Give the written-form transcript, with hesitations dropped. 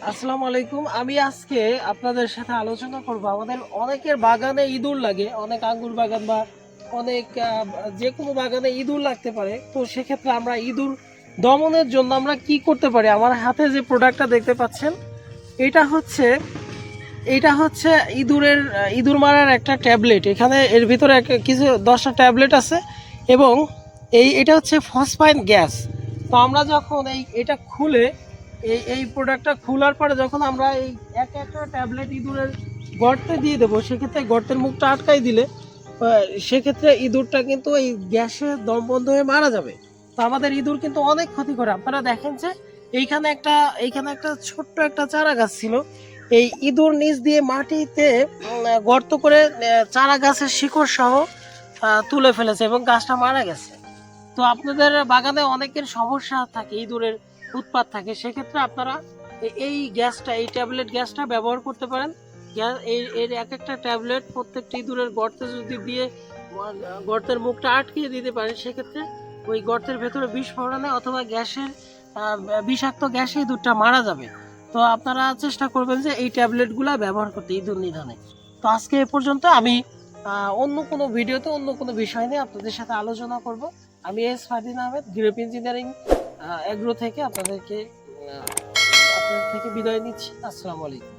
আসসালামু আলাইকুম। আমি আজকে আপনাদের সাথে আলোচনা করব আমাদের অনেকের বাগানে ইঁদুর লাগে, অনেক আঙ্গুর বাগান বা অনেক যে কোনো বাগানে ইঁদুর লাগতে পারে। তো সেক্ষেত্রে আমরা ইঁদুর দমনের জন্য আমরা কি করতে পারি? আমার হাতে যে প্রোডাক্টটা দেখতে পাচ্ছেন, এটা হচ্ছে এটা হচ্ছে ইঁদুর মারার একটা ট্যাবলেট। এখানে এর ভিতরে কিছু 10টা ট্যাবলেট আছে এবং এটা হচ্ছে ফসফাইন গ্যাস। তো আমরা যখন এটা খুলে এই প্রোডাক্টটা খোলার পরে যখন আমরা এই একটা ট্যাবলেট ইঁদুরের গর্তে দিয়ে দেবো, সেক্ষেত্রে গর্তের মুখটা আটকাই দিলে সেক্ষেত্রে ইঁদুরটা কিন্তু এই গ্যাসে দম বন্ধ হয়ে মারা যাবে। তো আমাদের ইঁদুর কিন্তু অনেক ক্ষতি করে। আপনারা দেখেন যে এইখানে একটা ছোট্ট একটা চারা গাছ ছিল, এই ইঁদুর নিচ দিয়ে মাটিতে গর্ত করে চারা গাছের শিকড় সহ তুলে ফেলেছে এবং গাছটা মারা গেছে। তো আপনাদের বাগানে অনেকের সমস্যা থাকে, ইঁদুরের উৎপাত থাকে, সেক্ষেত্রে আপনারা এই ট্যাবলেট গ্যাসটা ব্যবহার করতে পারেন। এর এক একটা ট্যাবলেট প্রত্যেকটা ইঁদুরের গর্তে যদি দিয়ে গর্তের মুখটা আটকিয়ে দিতে পারেন, সেক্ষেত্রে ওই গর্তের ভেতরে বিস্ফোরণে অথবা গ্যাসের বিষাক্ত গ্যাসে ইঁদুরটা মারা যাবে। তো আপনারা চেষ্টা করবেন যে এই ট্যাবলেটগুলো ব্যবহার করতে ইঁদুর নিধনে। তো আজকে এ পর্যন্ত। আমি অন্য কোনো ভিডিওতে অন্য কোনো বিষয় নিয়ে আপনাদের সাথে আলোচনা করব। আমি S Fardin Ahmed, grape engineering agro থেকে আপনাদের থেকে বিদায় নিচ্ছি। আসসালামু আলাইকুম।